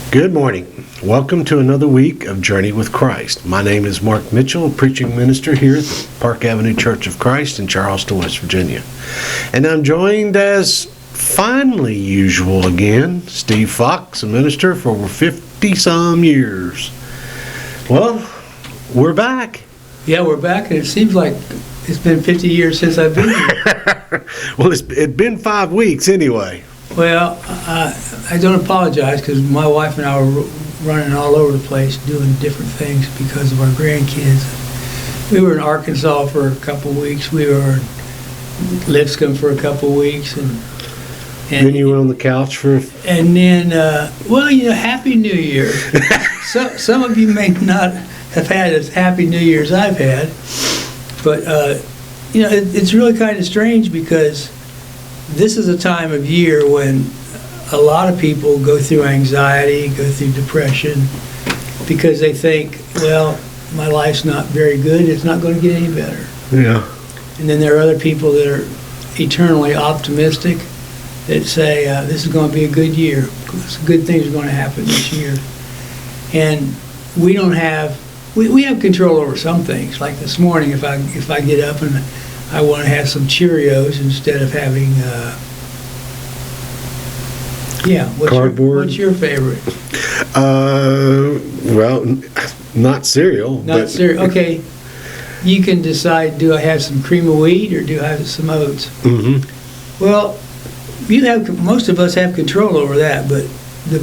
Good morning. Welcome to another week of Journey with Christ. My name is Mark Mitchell, a preaching minister here at the Park Avenue Church of Christ in Charleston, West Virginia. And I'm joined as finally usual again, Steve Fox, a minister for over 50-some years. Well, we're back. Yeah, we're back, and it seems like it's been 50 years since I've been here. Well, it's been 5 weeks anyway. Well, I don't apologize because my wife and I were running all over the place doing different things because of our grandkids. We were in Arkansas for a couple of weeks. We were in Lipscomb for a couple of weeks. And then you were on the couch for... And then, Happy New Year. Some of you may not have had as Happy New Year as I've had. But, it's really kind of strange because this is a time of year when a lot of people go through anxiety, go through depression, because they think, well, my life's not very good, it's not going to get any better. Yeah. And then there are other people that are eternally optimistic that say, this is going to be a good year, good things are going to happen this year. And we don't have, we have control over some things. Like this morning, if I get up and I want to have some Cheerios instead of having, cardboard. What's your favorite? Not cereal. Not cereal. Okay, you can decide: do I have some cream of wheat or do I have some oats? Mm-hmm. Well, most of us have control over that, but the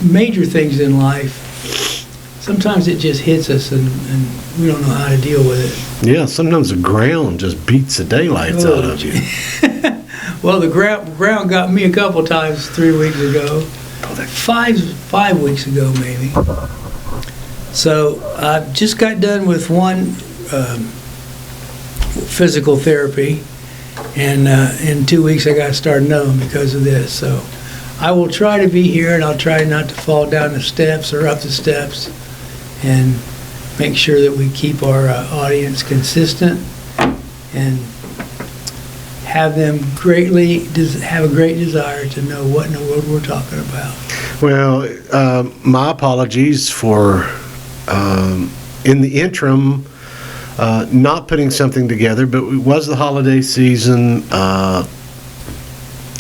major things in life, sometimes it just hits us and we don't know how to deal with it. Yeah, sometimes the ground just beats the daylights out of you. Well, the ground got me a couple times 3 weeks ago. 5 weeks ago, maybe. So I just got done with one physical therapy, and in 2 weeks I got to start another one because of this. So I will try to be here, and I'll try not to fall down the steps or up the steps, and make sure that we keep our audience consistent and have them have a great desire to know what in the world we're talking about. Well, my apologies for, in the interim, not putting something together, but it was the holiday season.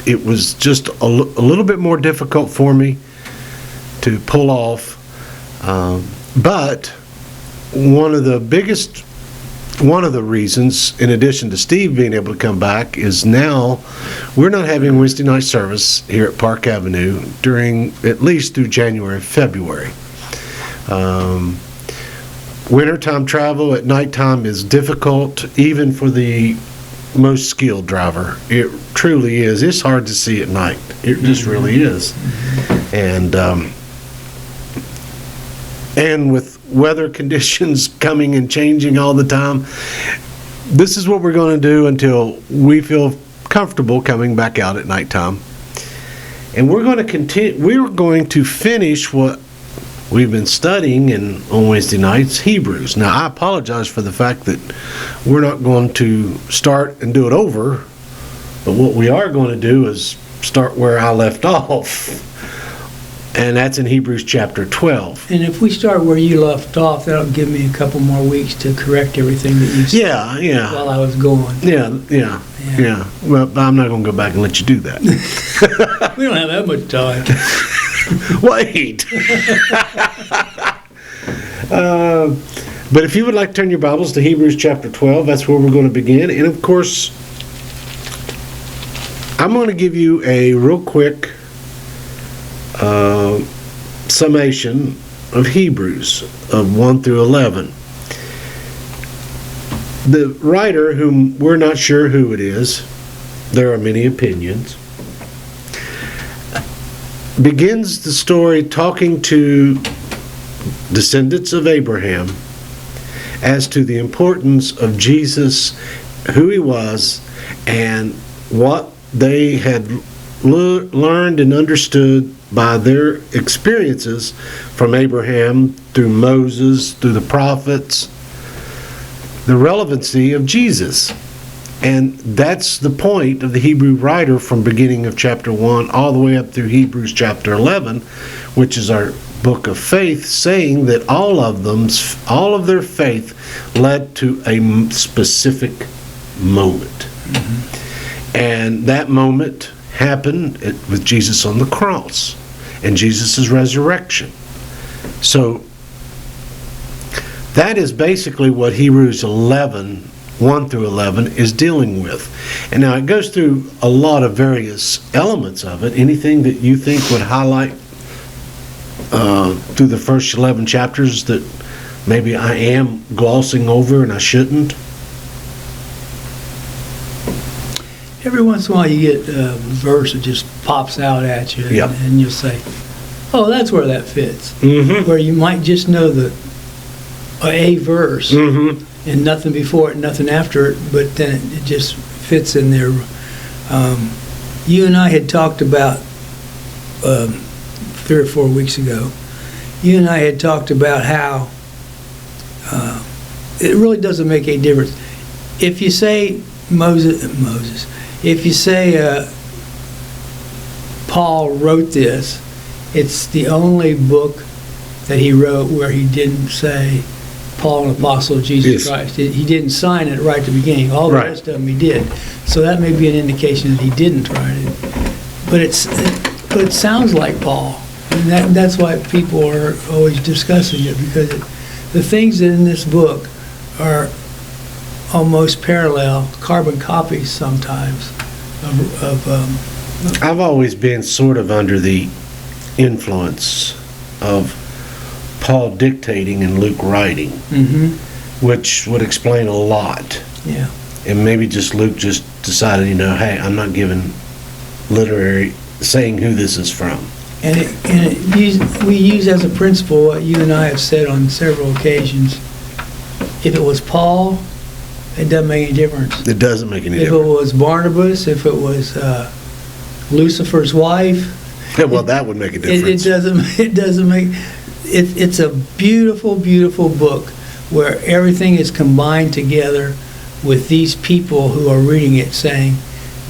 It was just a little bit more difficult for me to pull off. But one of the reasons, in addition to Steve being able to come back, is now we're not having Wednesday night service here at Park Avenue during at least through January, February. Wintertime travel at nighttime is difficult, even for the most skilled driver. It truly is. It's hard to see at night. It just really is. And with weather conditions coming and changing all the time, this is what we're going to do until we feel comfortable coming back out at nighttime. And we're going to continue. We're going to finish what we've been studying on Wednesday nights, Hebrews. Now, I apologize for the fact that we're not going to start and do it over, but what we are going to do is start where I left off. And that's in Hebrews chapter 12. And if we start where you left off, that'll give me a couple more weeks to correct everything that you said while I was going. Yeah. Well, I'm not going to go back and let you do that. We don't have that much time. Wait. But if you would like to turn your Bibles to Hebrews chapter 12, that's where we're going to begin. And of course, I'm going to give you a real quick summation of Hebrews of 1 through 11. The writer, whom we're not sure who it is, there are many opinions, begins the story talking to descendants of Abraham as to the importance of Jesus, who he was, and what they had learned and understood by their experiences from Abraham, through Moses, through the prophets, the relevancy of Jesus. And that's the point of the Hebrew writer from beginning of chapter 1 all the way up through Hebrews chapter 11, which is our book of faith, saying that all of their faith led to a specific moment. And that moment happened with Jesus on the cross and Jesus' resurrection. So that is basically what Hebrews 11, 1 through 11 is dealing with. And now it goes through a lot of various elements of it. Anything that you think would highlight through the first 11 chapters that maybe I am glossing over and I shouldn't? Every once in a while you get a verse that just pops out at you, Yep. and you'll say, oh, that's where that fits. Mm-hmm. Where you might just know a verse, Mm-hmm. and nothing before it, nothing after it, but then it just fits in there. You and I had talked about 3 or 4 weeks ago. You and I had talked about how it really doesn't make any difference if you say Moses. If you say Paul wrote this, it's the only book that he wrote where he didn't say Paul, an apostle of Jesus Yes. Christ. He didn't sign it right at the beginning. All the Right. rest of them he did. So that may be an indication that he didn't write it. But it sounds like Paul. And that's why people are always discussing it, because the things that in this book are almost parallel, carbon copies sometimes of I've always been sort of under the influence of Paul dictating and Luke writing, which would explain a lot. yeah. And maybe just Luke just decided, hey, I'm not giving literary saying who this is from. We use as a principle what you and I have said on several occasions. If it was Paul, it doesn't make any difference. It doesn't make any If it difference. was Barnabas, if it was Lucifer's wife, Well, that would make a it difference. doesn't make. It's a beautiful, beautiful book where everything is combined together with these people who are reading it saying,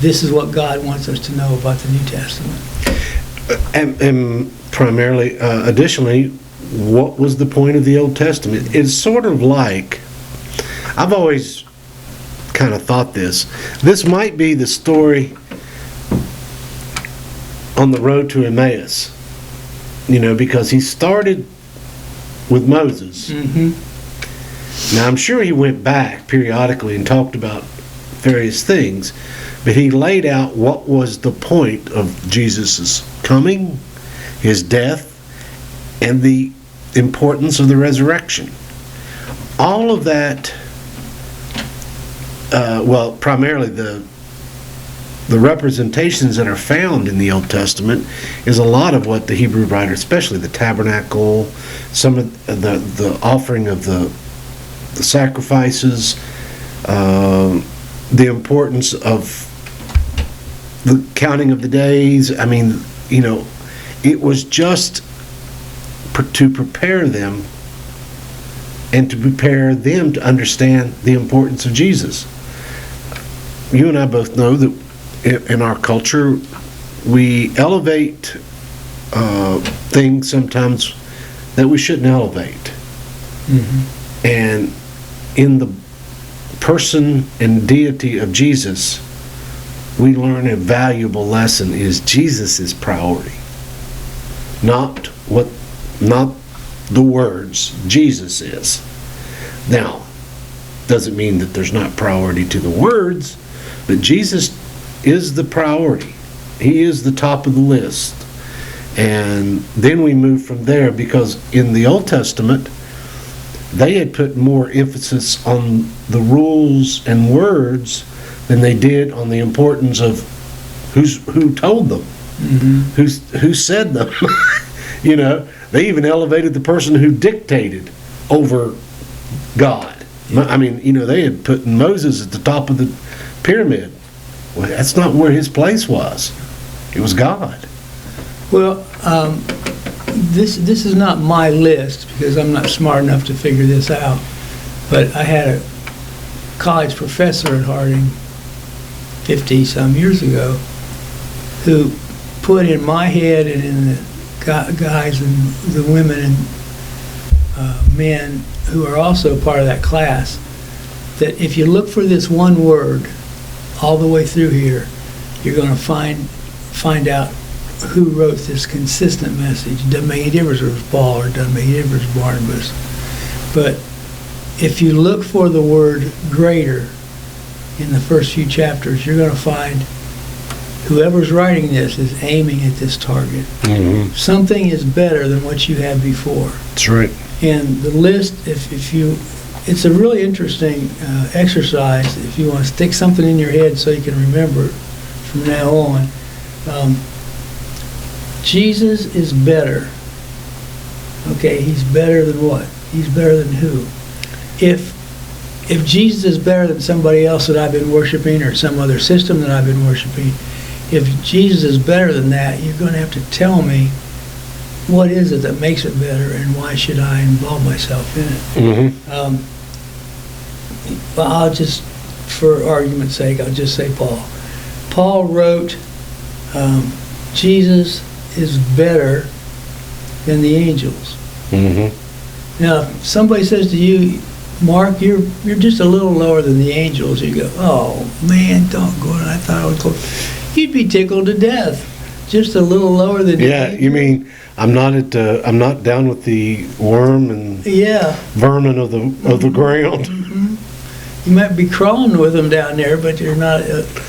this is what God wants us to know about the New Testament. And primarily, additionally, what was the point of the Old Testament? It's sort of like, I've always kind of thought this might be the story on the road to Emmaus, because he started with Moses. Now, I'm sure he went back periodically and talked about various things, but he laid out what was the point of Jesus' coming, his death, and the importance of the resurrection. All of that, primarily the representations that are found in the Old Testament is a lot of what the Hebrew writer, especially the tabernacle, some of the offering of the sacrifices, the importance of the counting of the days. I mean, it was just to prepare them and to prepare them to understand the importance of Jesus. You and I both know that in our culture, we elevate things sometimes that we shouldn't elevate. And in the person and deity of Jesus, we learn a valuable lesson: is Jesus is priority, not the words. Jesus is. Now, doesn't mean that there's not priority to the words, but Jesus is the priority. He is the top of the list. And then we move from there, because in the Old Testament, they had put more emphasis on the rules and words than they did on the importance of who told them, who said them. They even elevated the person who dictated over God. I mean, they had put Moses at the top of the pyramid. Well, that's not where his place was. It was God. Well, this is not my list, because I'm not smart enough to figure this out. But I had a college professor at Harding 50-some years ago, who put in my head and in the guys and the women and men who are also part of that class, that if you look for this one word all the way through here, you're going to find out who wrote this consistent message. Doesn't make any difference if it was Paul or doesn't make any difference if it was Barnabas. But if you look for the word greater in the first few chapters, you're going to find whoever's writing this is aiming at this target. Mm-hmm. Something is better than what you had before. That's right. And the list, it's a really interesting exercise if you want to stick something in your head so you can remember it from now on. Jesus is better. Okay, he's better than what? He's better than who? If Jesus is better than somebody else that I've been worshiping or some other system that I've been worshiping, if Jesus is better than that, you're going to have to tell me what is it that makes it better and why should I involve myself in it. Mm-hmm. But I'll just, for argument's sake, I'll just say Paul. Paul wrote, Jesus is better than the angels. Mm-hmm. Now, if somebody says to you, Mark, you're just a little lower than the angels, you go, oh man, doggone it, I thought I was close. You'd be tickled to death. Just a little lower than the angels. You mean I'm not down with the worm and vermin of the ground. Mm-hmm. You might be crawling with them down there, but you're not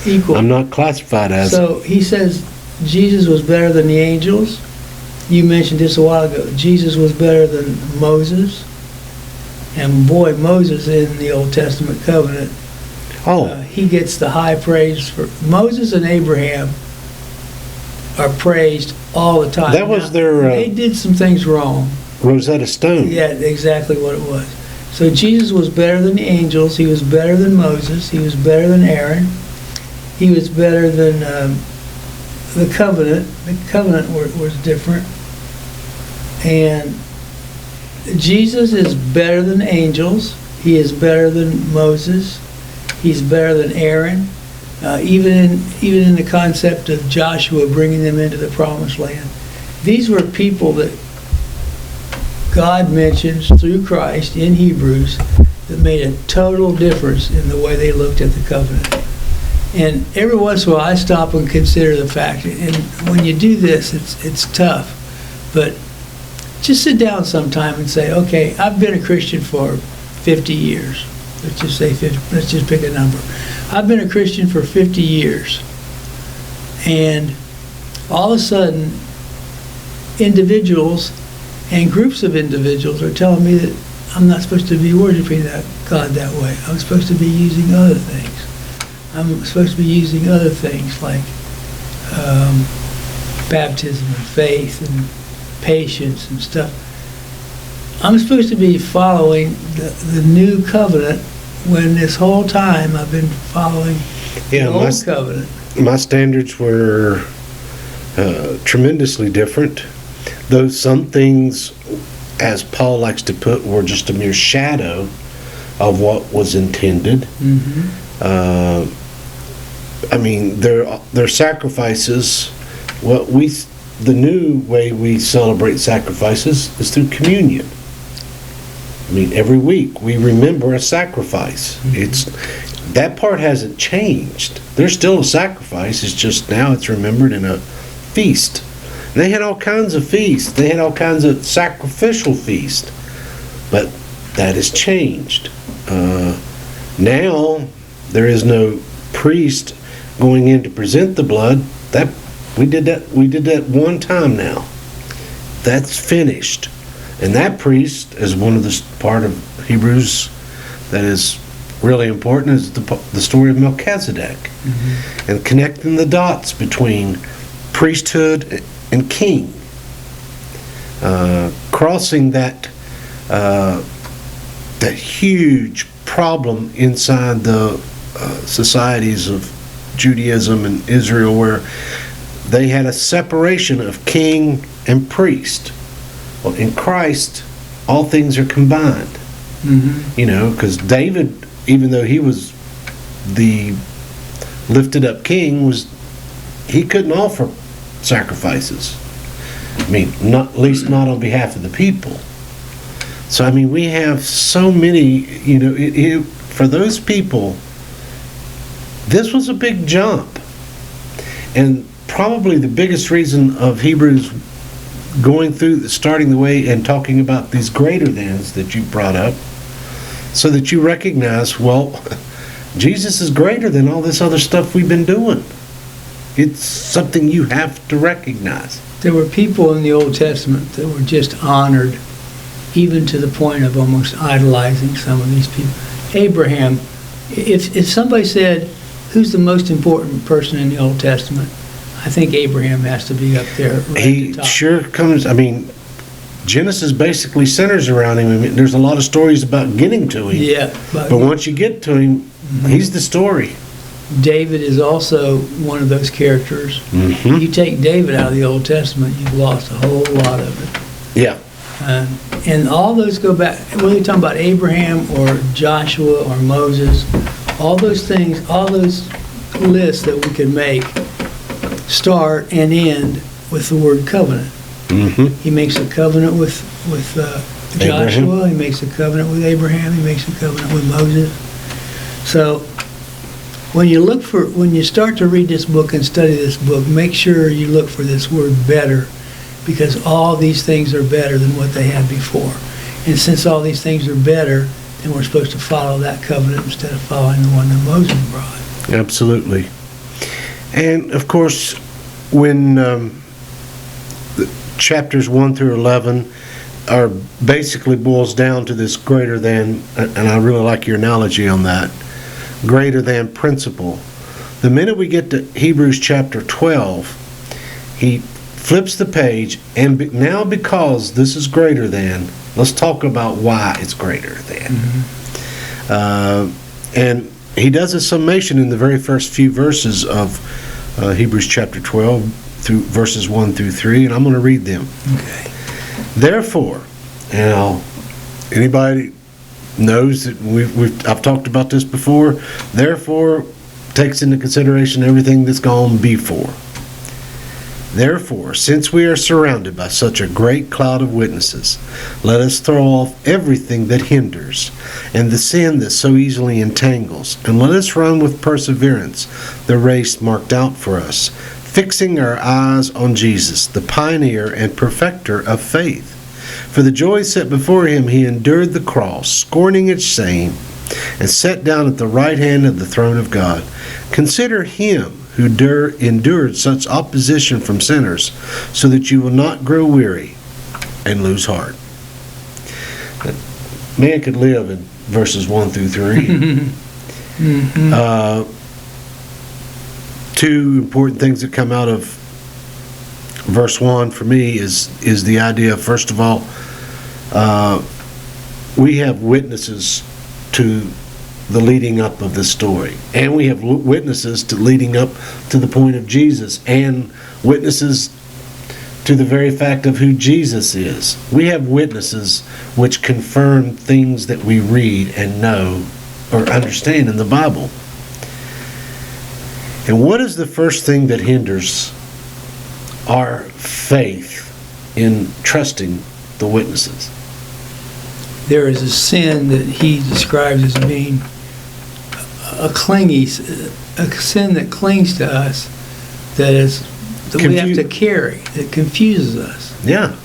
equal. I'm not classified as. So he says Jesus was better than the angels. You mentioned this a while ago. Jesus was better than Moses. And boy, Moses in the Old Testament covenant, he gets the high praise for Moses and Abraham are praised all the time. That was their. They did some things wrong. Rosetta Stone. Yeah, exactly what it was. So Jesus was better than the angels. He was better than Moses. He was better than Aaron. He was better than the covenant. The covenant was different. And Jesus is better than angels. He is better than Moses. He's better than Aaron. Even in the concept of Joshua bringing them into the promised land. These were people that God mentions through Christ in Hebrews that made a total difference in the way they looked at the covenant. And every once in a while I stop and consider the fact, and when you do this, it's tough. But just sit down sometime and say, okay, I've been a Christian for 50 years. Let's just say 50, let's just pick a number. I've been a Christian for 50 years. And all of a sudden, individuals and groups of individuals are telling me that I'm not supposed to be worshiping that God that way. I'm supposed to be using other things. I'm supposed to be using other things like baptism and faith and patience and stuff. I'm supposed to be following the new covenant when this whole time I've been following the old covenant. My standards were tremendously different. Though some things, as Paul likes to put, were just a mere shadow of what was intended. Mm-hmm. I mean, their sacrifices. The new way we celebrate sacrifices is through communion. I mean, every week we remember a sacrifice. Mm-hmm. That part hasn't changed. There's still a sacrifice. It's just now it's remembered in a feast. And they had all kinds of feasts. They had all kinds of sacrificial feasts. But that has changed. Now there is no priest going in to present the blood. We did that one time now. That's finished. And that priest is one of the part of Hebrews that is really important is the story of Melchizedek. Mm-hmm. And connecting the dots between priesthood and king. Crossing that huge problem inside the societies of Judaism and Israel where they had a separation of king and priest. Well, in Christ, all things are combined. Mm-hmm. You know, because David, even though he was the lifted up king was he couldn't offer sacrifices. I mean, not at least not on behalf of the people. So I mean, we have so many. For those people, this was a big jump, and probably the biggest reason of Hebrews starting the way and talking about these greater thans that you brought up, so that you recognize, well, Jesus is greater than all this other stuff we've been doing. It's something you have to recognize. There were people in the Old Testament that were just honored, even to the point of almost idolizing some of these people. Abraham, if somebody said, who's the most important person in the Old Testament, I think Abraham has to be up there. Right He at the top. sure comes, I mean, Genesis basically centers around him. I mean, there's a lot of stories about getting to him. Yeah, But once you get to him, he's the story. David is also one of those characters. Mm-hmm. You take David out of the Old Testament, you've lost a whole lot of it. Yeah. And all those go back, whether you're talking about Abraham or Joshua or Moses, all those things, all those lists that we could make start and end with the word covenant. Mm-hmm. He makes a covenant with Joshua, Abraham. he makes a covenant with Abraham, he makes a covenant with Moses. So when you start to read this book and study this book, make sure you look for this word better, because all these things are better than what they had before. And since all these things are better, then we're supposed to follow that covenant instead of following the one that Moses brought. Absolutely. And of course, when chapters 1 through 11 are basically boils down to this greater than, and I really like your analogy on that, greater than principle. The minute we get to Hebrews chapter 12, he flips the page, and now because this is greater than, let's talk about why it's greater than. And he does a summation in the very first few verses of Hebrews chapter 12 through verses 1 through 3, and I'm going to read them. Okay. Therefore, anybody knows that I've talked about this before. Therefore, takes into consideration everything that's gone before. Therefore, since we are surrounded by such a great cloud of witnesses, let us throw off everything that hinders and the sin that so easily entangles, and let us run with perseverance the race marked out for us, fixing our eyes on Jesus, the pioneer and perfecter of faith. For the joy set before him, he endured the cross, scorning its shame, and sat down at the right hand of the throne of God. Consider him who endured such opposition from sinners, so that you will not grow weary and lose heart. Man could live in verses 1 through 3. Two important things that come out of verse 1 for me is the idea of, first of all, we have witnesses to the leading up of the story, and we have witnesses to leading up to the point of Jesus, and witnesses to the very fact of who Jesus is. We have witnesses which confirm things that we read and know or understand in the Bible. And what is the first thing that hinders our faith in trusting the witnesses? There is a sin that he describes as being a sin that clings to us, that we have to carry, that confuses us. Yeah.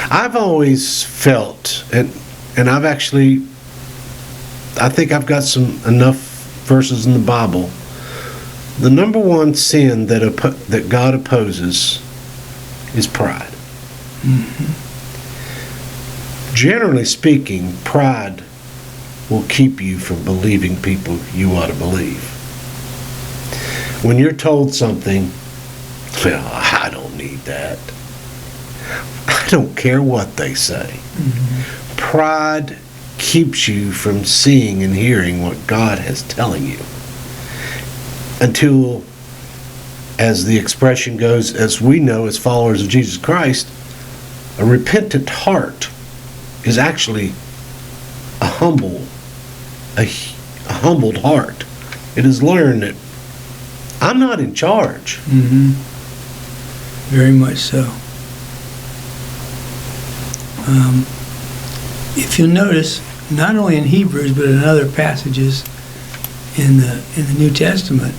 I've always felt, and I've actually, I think I've got enough verses in the Bible. The number one sin that God opposes is pride. Mm-hmm. Generally speaking, pride will keep you from believing people you ought to believe. When you're told something, well, I don't need that. I don't care what they say. Mm-hmm. Pride keeps you from seeing and hearing what God is telling you. Until, as the expression goes, as we know as followers of Jesus Christ, a repentant heart is actually a humbled heart. It is learned that I'm not in charge. Mm-hmm. Very much so. If you'll notice, not only in Hebrews but in other passages in the New Testament,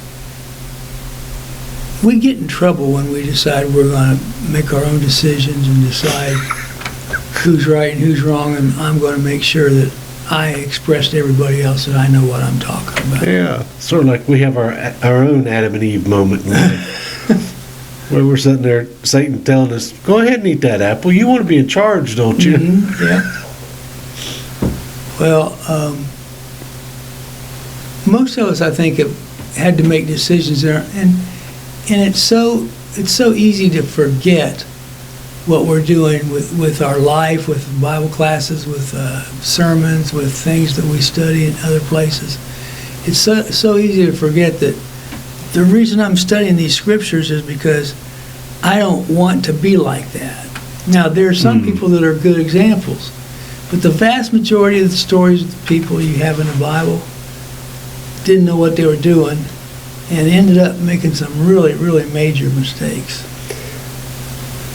we get in trouble when we decide we're going to make our own decisions and decide who's right and who's wrong, and I'm going to make sure that I express to everybody else that I know what I'm talking about. Yeah, sort of like we have our own Adam and Eve moment in life, where we're sitting there, Satan telling us, "Go ahead and eat that apple. You want to be in charge, don't you?" Mm-hmm, yeah. Well, most of us, I think, have had to make decisions there, and it's so easy to forget what we're doing with our life, with Bible classes, with sermons, with things that we study in other places. It's so easy to forget that the reason I'm studying these scriptures is because I don't want to be like that. Now, there are some people that are good examples, but the vast majority of the stories of the people you have in the Bible didn't know what they were doing and ended up making some really, really major mistakes.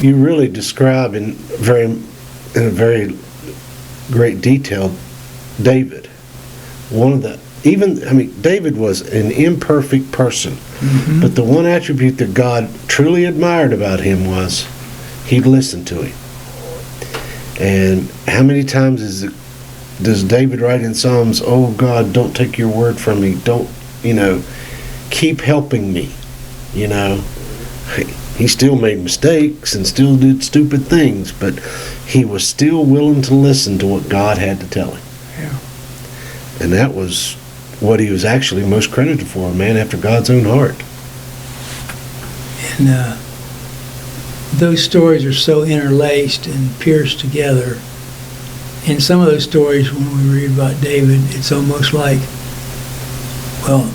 You really describe in a very great detail David. David was an imperfect person, Mm-hmm. but the one attribute that God truly admired about him was he'd listen to him. And how many times does David write in Psalms, "Oh God, don't take your word from me. Don't, keep helping me." He still made mistakes and still did stupid things, but he was still willing to listen to what God had to tell him. Yeah. And that was what he was actually most credited for, a man after God's own heart. And those stories are so interlaced and pierced together. In some of those stories, when we read about David, it's almost like, well,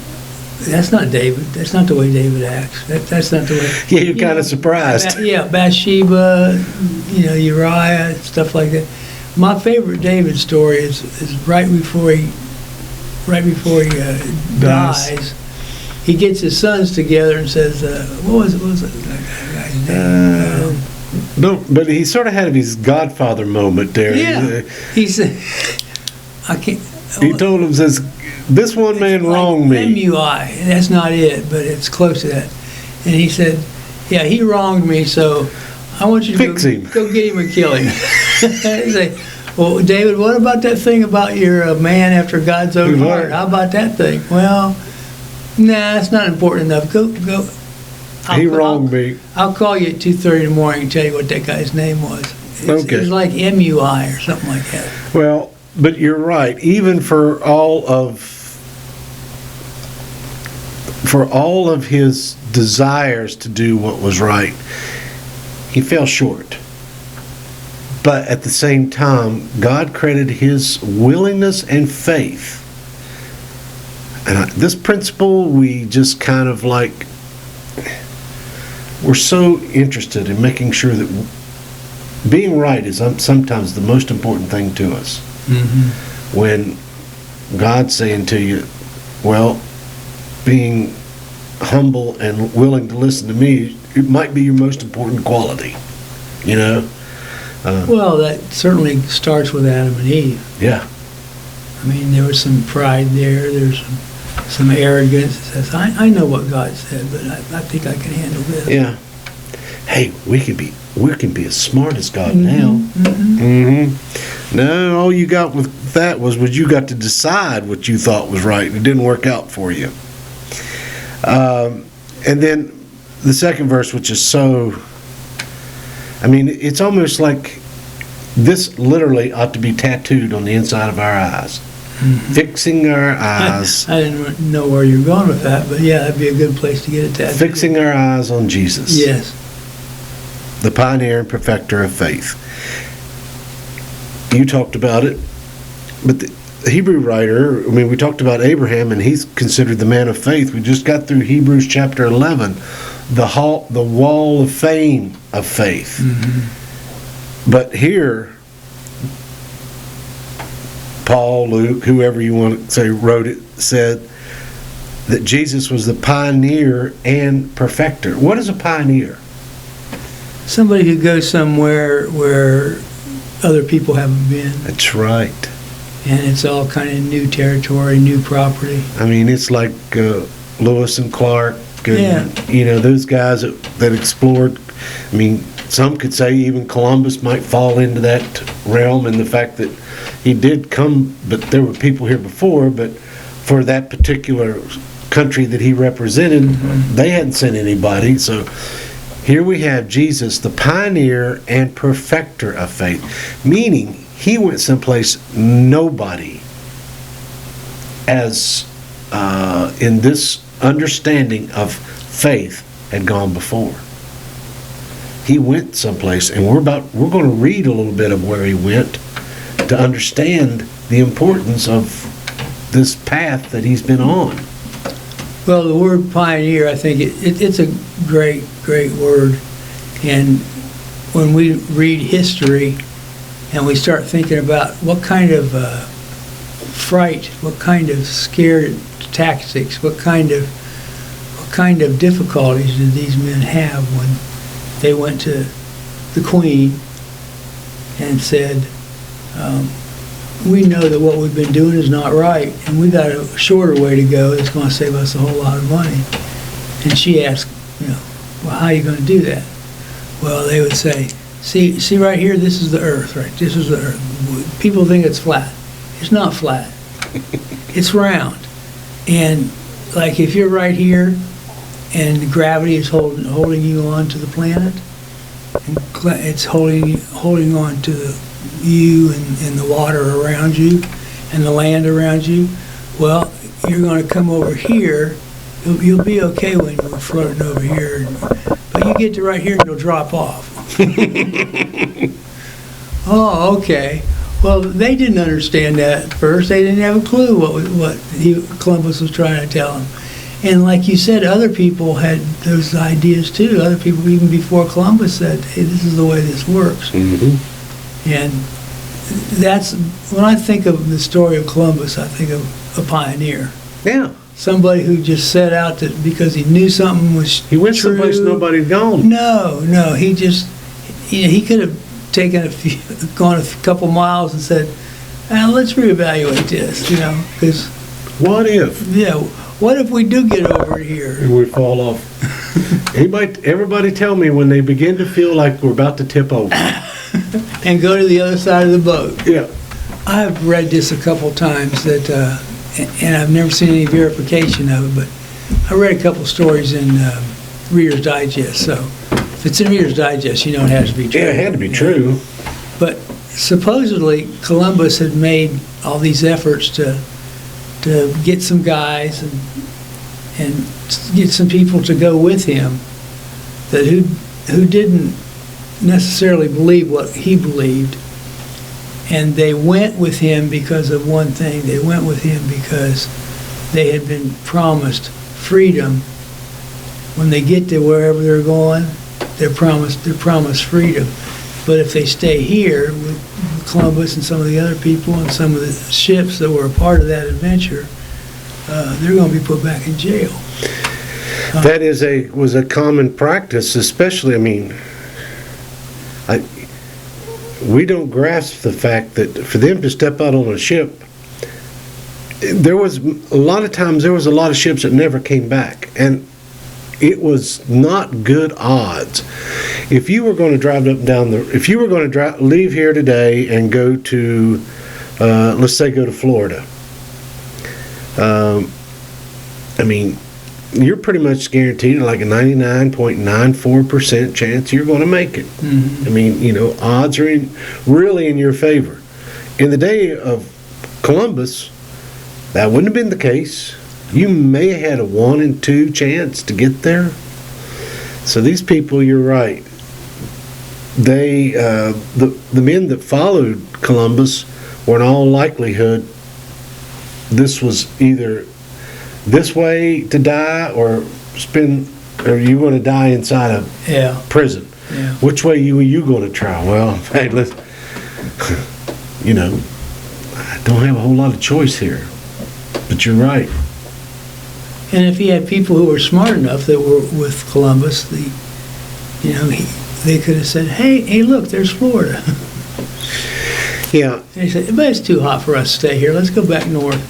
that's not David. That's not the way David acts. That's not the way. Yeah, you're kind of surprised. Bathsheba, Uriah, stuff like that. My favorite David story is right before he dies. He gets his sons together and says, "What was that guy's name?" No, but he sort of had his Godfather moment there. Yeah, he said, "I can't." He told him, says, "This one man wronged me." MUI, and that's not it, but it's close to that. And he said, "Yeah, he wronged me, so I want you to Fix him. go get him and kill him." He said, "Well, David, what about that thing about your man after God's own heart? How about that thing?" "Well, nah, it's not important enough. Go. He wronged me. I'll call you at 2:30 in the morning and tell you what that guy's name was." Okay. It was like MUI or something like that. Well, but you're right. Even for all of his desires to do what was right, he fell short. But at the same time, God credited his willingness and faith. And this principle, we just kind of we're so interested in making sure that being right is sometimes the most important thing to us. Mm-hmm. When God's saying to you, well, being humble and willing to listen to me, it might be your most important quality, Well, that certainly starts with Adam and Eve. Yeah. I mean, there was some pride there. There's some arrogance that says, I know what God said, but I think I can handle this. Yeah. Hey, we can be as smart as God now. Mm-hmm. Mm-hmm. No, all you got with that was you got to decide what you thought was right. It didn't work out for you. And then the second verse, which is it's almost like this literally ought to be tattooed on the inside of our eyes. Mm-hmm. Fixing our eyes. I didn't know where you were going with that, but yeah, that'd be a good place to get it tattooed. Fixing our eyes on Jesus. Yes. The pioneer and perfecter of faith. You talked about it, but the Hebrew writer, we talked about Abraham, and he's considered the man of faith. We just got through Hebrews chapter 11, the wall of fame of faith. Mm-hmm. But here, Paul, Luke, whoever you want to say wrote it, said, that Jesus was the pioneer and perfecter. What is a pioneer? Somebody who goes somewhere where other people haven't been, That's right. and it's all kind of new territory, new property. I mean, it's like Lewis and Clark, and, those guys that explored. I mean, some could say even Columbus might fall into that realm, and the fact that he did come, but there were people here before, but for that particular country that he represented, they hadn't sent anybody. So here we have Jesus, the pioneer and perfecter of faith, meaning he went someplace nobody as in this understanding of faith had gone before. He went someplace, and we're going to read a little bit of where he went to understand the importance of this path that he's been on. Well, the word pioneer, I think it's a great, great word. And when we read history and we start thinking about what kind of fright, what kind of scared tactics, what kind of difficulties did these men have when they went to the Queen and said, we know that what we've been doing is not right, and we got a shorter way to go that's going to save us a whole lot of money. And she asked, well, how are you going to do that? Well, they would say, see right here, this is the earth, right? This is the earth. People think it's flat. It's not flat. It's round. And like if you're right here and gravity is holding you on to the planet, and it's holding on to you and the water around you and the land around you, well, you're going to come over here. You'll be okay when you're floating over here, but you get to right here and you'll drop off. Oh, okay. Well, they didn't understand that at first. They didn't have a clue what Columbus was trying to tell them. And like you said, other people had those ideas too. Other people, even before Columbus, said, hey, this is the way this works. Mm-hmm. And that's, when I think of the story of Columbus, I think of a pioneer. Yeah. Somebody who just set out to, because he knew something was He went true. someplace nobody'd gone. No, he just, he could have taken gone a couple miles and said, let's reevaluate this, because. What if? Yeah, what if we do get over here? And we fall off. Everybody tell me when they begin to feel like we're about to tip over. And go to the other side of the boat. Yeah. I've read this a couple times that, and I've never seen any verification of it, but I read a couple stories in Reader's Digest. So if it's in Reader's Digest, it has to be true. Yeah, it had to be true. But supposedly Columbus had made all these efforts to get some guys and get some people to go with him that who didn't necessarily believe what he believed. And they went with him because of one thing. They went with him because they had been promised freedom. When they get to wherever they're going, they're promised freedom. But if they stay here with Columbus and some of the other people and some of the ships that were a part of that adventure, they're going to be put back in jail. That was a common practice, especially, we don't grasp the fact that for them to step out on a ship, there was a lot of ships that never came back, and it was not good odds. If you were going to drive up and down leave here today and go to, let's say, go to Florida, you're pretty much guaranteed like a 99.94% chance you're going to make it. Mm-hmm. Odds are really in your favor. In the day of Columbus, that wouldn't have been the case. You may have had a 1 in 2 chance to get there. So these people, you're right. They, the men that followed Columbus were in all likelihood, this was either this way to die or you're going to die inside a prison. Yeah. Which way are you going to try? Well, hey, I don't have a whole lot of choice here. But you're right. And if he had people who were smart enough that were with Columbus, they could have said, hey, look, there's Florida. Yeah. And he said, but it's too hot for us to stay here. Let's go back north.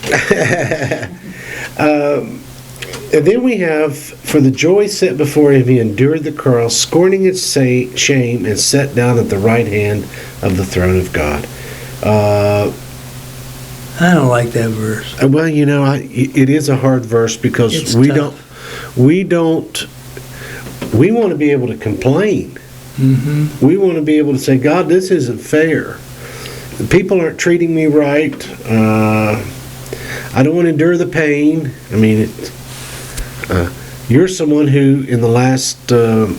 And then we have, for the joy set before him, he endured the cross, scorning its shame, and sat down at the right hand of the throne of God. I don't like that verse. Well, it is a hard verse because It's we tough. we want to be able to complain. Mm-hmm. We want to be able to say, God, this isn't fair. People aren't treating me right. I don't want to endure the pain. I mean, you're someone who, in the last 4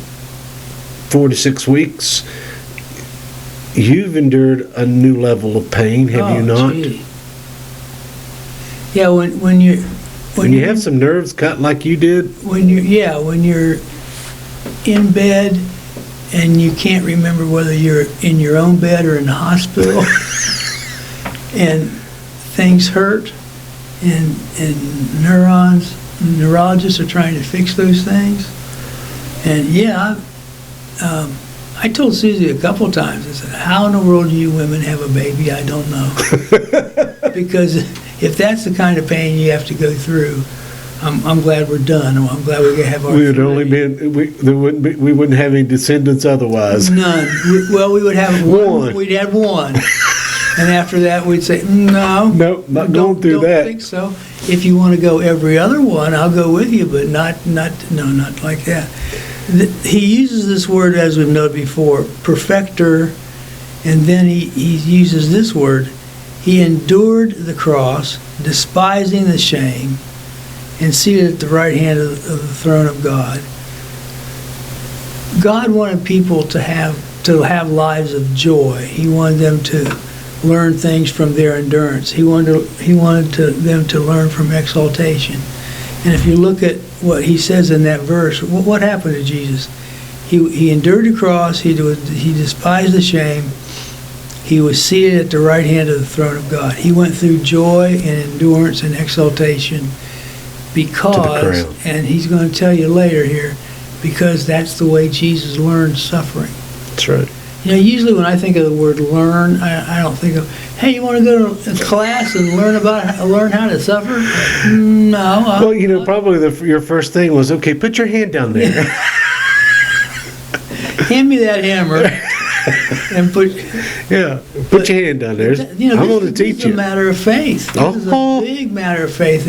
to 6 weeks, you've endured a new level of pain, have you not? Gee. Yeah, when you have some nerves cut like you did. when you're in bed and you can't remember whether you're in your own bed or in the hospital, and things hurt, and neurologists are trying to fix those things. And I told Susie a couple times, I said, how in the world do you women have a baby? I don't know. Because if that's the kind of pain you have to go through, I'm glad we're done. I'm glad we can have our We wouldn't have any descendants otherwise. None. We would have One. We'd have one. And after that, we'd say, no. Nope, not going through that. Don't think so. If you want to go every other one, I'll go with you, but not like that. He uses this word, as we've noted before, perfecter, and then he uses this word. He endured the cross, despising the shame, and seated at the right hand of the throne of God. God wanted people to have lives of joy. He wanted them to learn things from their endurance. He wanted them to learn from exaltation. And if you look at what he says in that verse, what happened to Jesus? He endured the cross. He despised the shame. He was seated at the right hand of the throne of God. He went through joy and endurance and exaltation because, and he's going to tell you later here, because that's the way Jesus learned suffering. That's right. Usually when I think of the word learn, I don't think of, hey, you want to go to a class and learn how to suffer? No. Well, probably your first thing was, okay, put your hand down there. Hand me that hammer and put your hand down there. I'm going to teach This is you. a matter of faith. This is Oh. a big matter of faith.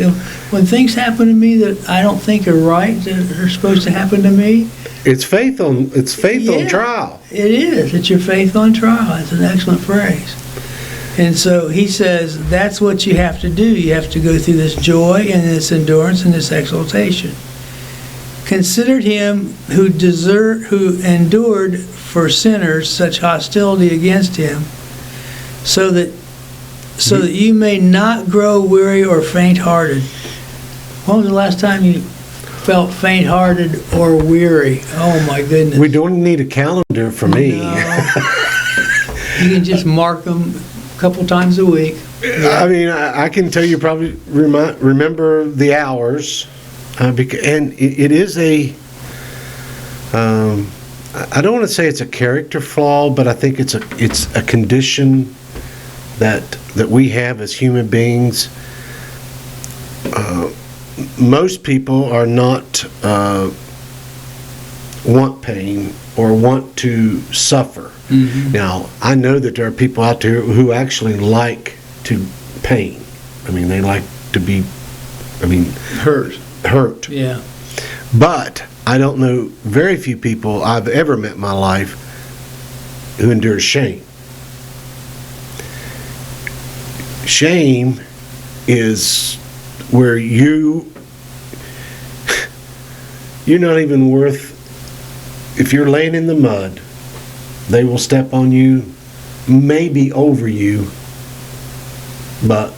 When things happen to me that I don't think are right, that are supposed to happen to me, It's faith on Yeah. trial. it is. It's your faith on trial. It's an excellent phrase. And so he says that's what you have to do. You have to go through this joy and this endurance and this exaltation. Considered him who endured for sinners such hostility against him, so that you may not grow weary or faint-hearted. When was the last time you felt faint-hearted or weary? Oh my goodness. We don't need a calendar for me. No. You can just mark them a couple times a week. I mean, I can tell you probably remember the hours, and it is a. I don't want to say it's a character flaw, but I think it's a condition that we have as human beings. Most people are not want pain or want to suffer. Mm-hmm. Now, I know that there are people out there who actually like to pain. I mean, they like to be, hurt. Yeah. But I don't know very few people I've ever met in my life who endure shame. Shame is where you're not even worth, if you're laying in the mud, they will step on you, maybe over you, but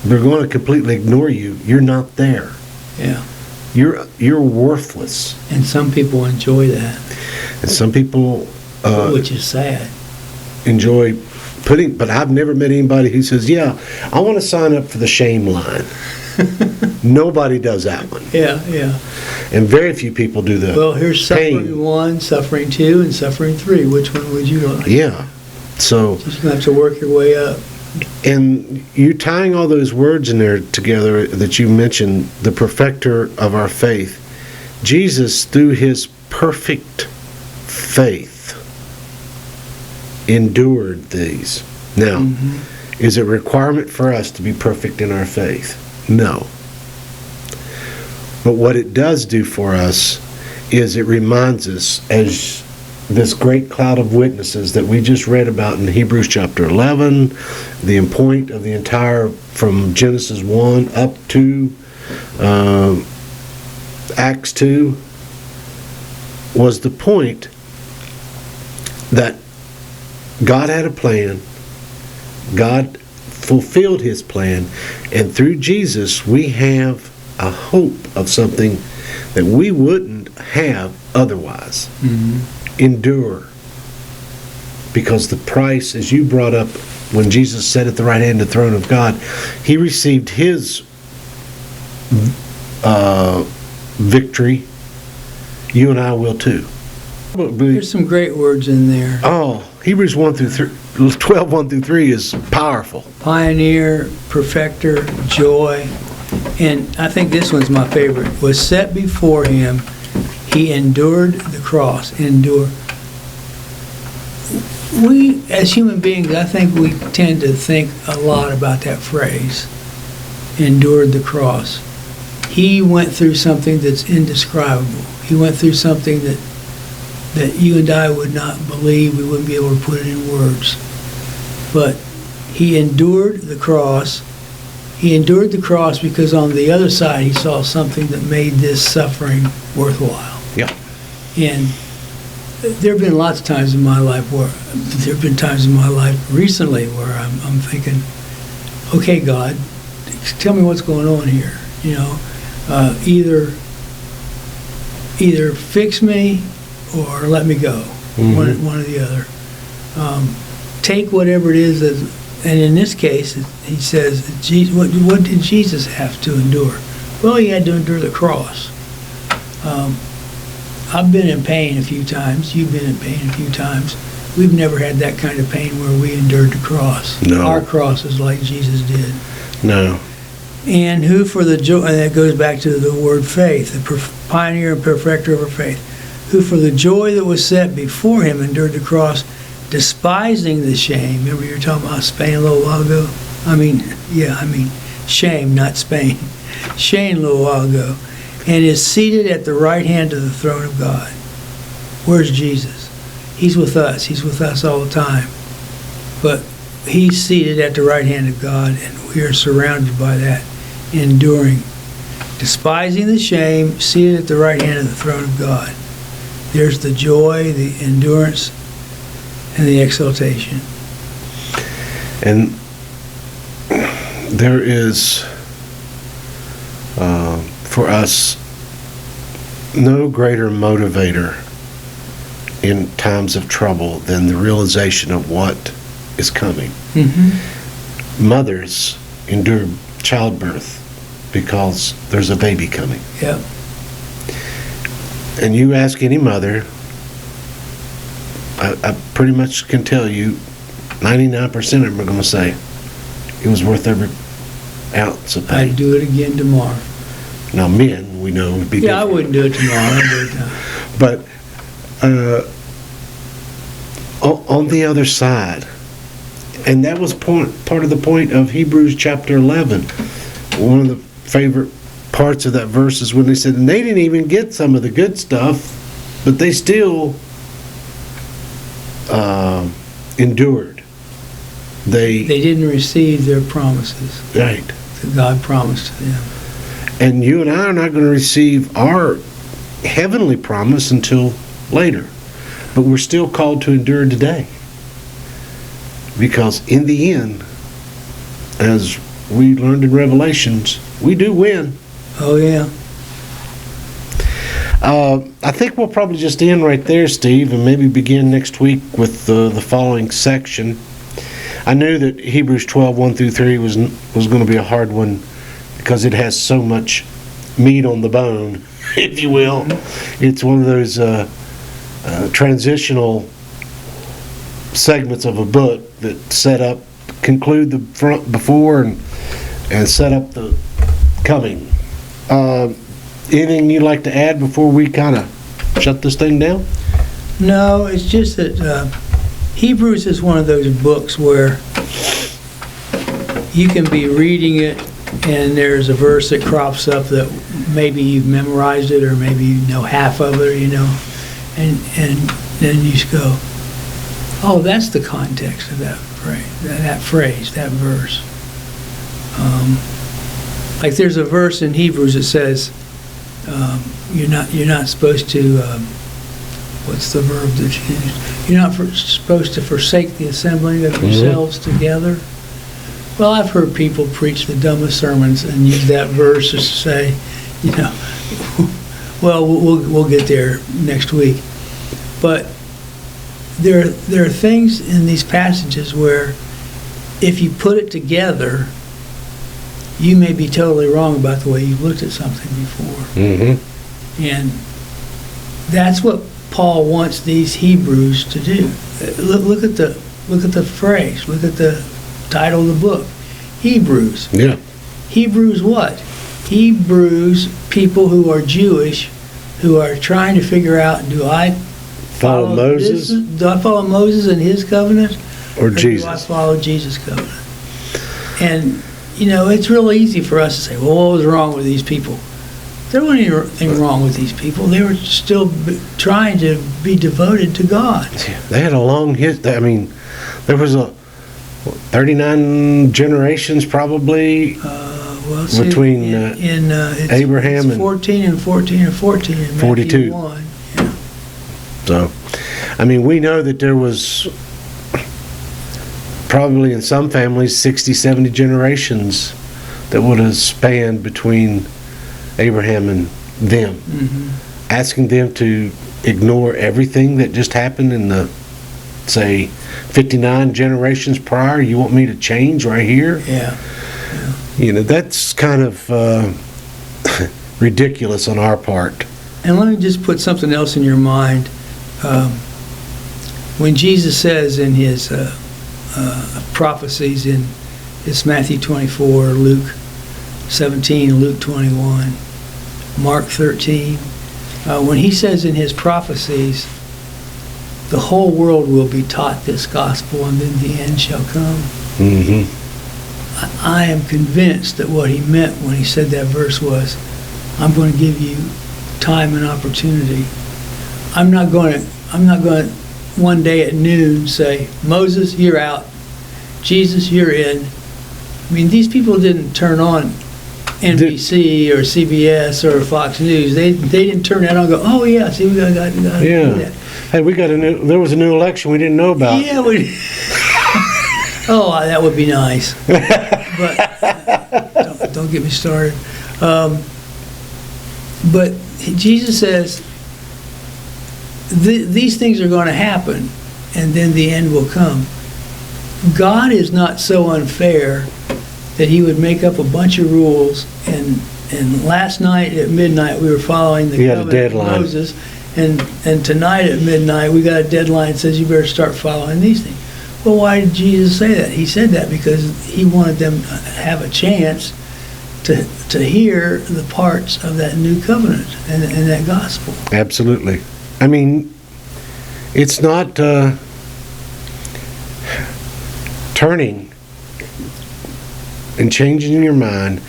they're going to completely ignore you. You're not there. Yeah. You're worthless. And some people enjoy that, And some people which is sad. enjoy but I've never met anybody who says, yeah, I want to sign up for the shame line. Nobody does that one. Yeah, yeah. And very few people do the Well, here's pain. suffering 1, suffering 2, and suffering 3. Which one would you like? Yeah. So, Just gonna have to work your way up. and you tying all those words in there together that you mentioned, the perfecter of our faith, Jesus, through his perfect faith, endured these. Now, is it a requirement for us to be perfect in our faith? No. But what it does do for us is it reminds us, as this great cloud of witnesses that we just read about in Hebrews chapter 11, the point of the entire, from Genesis 1 up to Acts 2, was the point that God had a plan, God fulfilled his plan, and through Jesus we have a hope of something that we wouldn't have otherwise. Endure. Because the price, as you brought up, when Jesus sat at the right hand of the throne of God, he received his victory. You and I will too. There's some great words in there. Oh, Hebrews 1 through 3, 12, 1 through 3 is powerful. Pioneer, perfecter, joy. And I think this one's my favorite. Was set before him, he endured the cross. Endure. We, as human beings, I think we tend to think a lot about that phrase. Endured the cross. He went through something that's indescribable. He went through something that you and I would not believe. We wouldn't be able to put it in words. But he endured the cross. He endured the cross because on the other side he saw something that made this suffering worthwhile. Yeah. And there have been lots of times in my life recently where I'm thinking, okay, God, tell me what's going on here. You know, either fix me or let me go. One or the other. Take whatever it is that. And in this case, he says, what did Jesus have to endure? Well, he had to endure the cross. I've been in pain a few times. You've been in pain a few times. We've never had that kind of pain where we endured the cross. No. Our cross is like Jesus did. No. And who for the joy, and that goes back to the word faith, the pioneer and perfecter of our faith, who for the joy that was set before him endured the cross, despising the shame. Remember you were talking about Spain a little while ago? Shame, not Spain. Shame a little while ago. And is seated at the right hand of the throne of God. Where's Jesus? He's with us. He's with us all the time. But he's seated at the right hand of God, and we are surrounded by that, enduring. Despising the shame, seated at the right hand of the throne of God. There's the joy, the endurance, and the exaltation. And there is, for us, no greater motivator in times of trouble than the realization of what is coming. Mothers endure childbirth because there's a baby coming. Yeah. And you ask any mother, I pretty much can tell you 99% of them are going to say it was worth every ounce of pain. I'd do it again tomorrow. Now men, we know, would be Yeah, I different. wouldn't do it tomorrow. I'd do it now. But on the other side, and that was part of the point of Hebrews chapter 11. One of the favorite parts of that verse is when they said, and they didn't even get some of the good stuff, but they still endured. They didn't receive their promises right. that God promised to them. And you and I are not going to receive our heavenly promise until later. But we're still called to endure today. Because in the end, as we learned in Revelations, we do win. Oh, yeah. I think we'll probably just end right there, Steve, and maybe begin next week with the following section. I knew that Hebrews 12, 1 through 3 was going to be a hard one because it has so much meat on the bone, if you will. It's one of those transitional segments of a book that conclude the front before and set up the coming. Anything you'd like to add before we kind of shut this thing down? No, it's just that Hebrews is one of those books where you can be reading it and there's a verse that crops up that maybe you've memorized it or maybe you know half of it, and then you just go, oh, that's the context of that phrase, that verse. Like there's a verse in Hebrews that says you're not supposed to what's the verb that you use? You're not supposed to forsake the assembling of yourselves together. Well, I've heard people preach the dumbest sermons and use that verse to say, well, we'll get there next week. But there are things in these passages where if you put it together, you may be totally wrong about the way you've looked at something before. Mm-hmm. And that's what Paul wants these Hebrews to do. Look at the phrase. Look at the title of the book. Hebrews. Yeah. Hebrews what? Hebrews, people who are Jewish, who are trying to figure out, do I Follow Moses? Do I follow Moses and his covenant? Or Jesus? Do I follow Jesus' covenant? And, it's real easy for us to say, well, what was wrong with these people? There wasn't anything wrong with these people. They were still trying to be devoted to God. They had a long history. I mean, there was 39 generations probably between it's Abraham and 14 and 14 and 14 in 42. Matthew 1. Yeah. So, I mean, we know that there was probably in some families 60, 70 generations that would have spanned between Abraham and them, asking them to ignore everything that just happened in the, say, 59 generations prior. You want me to change right here? Yeah. That's kind of ridiculous on our part. And let me just put something else in your mind. When Jesus says in his prophecies, it's Matthew 24, Luke 17, Luke 21, Mark 13, when he says in his prophecies, the whole world will be taught this gospel and then the end shall come. Mm-hmm. I am convinced that what he meant when he said that verse was, I'm going to give you time and opportunity. I'm not going to one day at noon say, Moses, you're out. Jesus, you're in. I mean, these people didn't turn on NBC or CBS or Fox News. They didn't turn that on and go, oh yeah, see, we got to do that. Hey, there was a new election we didn't know about. Yeah, oh, that would be nice. But don't get me started. But Jesus says these things are going to happen, and then the end will come. God is not so unfair that he would make up a bunch of rules, and last night at midnight we were following the covenant of Moses, and tonight at midnight we got a deadline that says you better start following these things. Well, why did Jesus say that? He said that because he wanted them to have a chance to hear the parts of that new covenant and that gospel. Absolutely. I mean, it's not turning and changing your mind,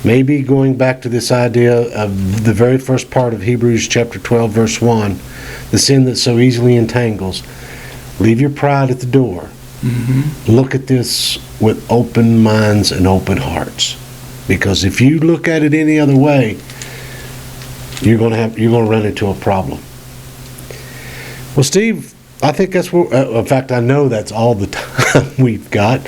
maybe going back to this idea of the very first part of Hebrews chapter 12, verse 1, the sin that so easily entangles. Leave your pride at the door. Mm-hmm. Look at this with open minds and open hearts. Because if you look at it any other way, you're going to run into a problem. Well, Steve, I think that's what, in fact, I know that's all the time we've got.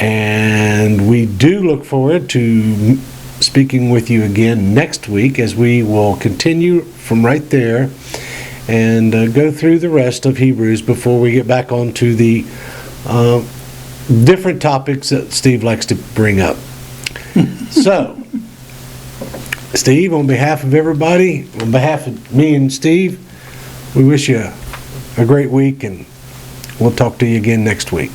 And we do look forward to speaking with you again next week as we will continue from right there and go through the rest of Hebrews before we get back onto the different topics that Steve likes to bring up. So, Steve, on behalf of everybody, on behalf of me and Steve, we wish you a great week, and we'll talk to you again next week.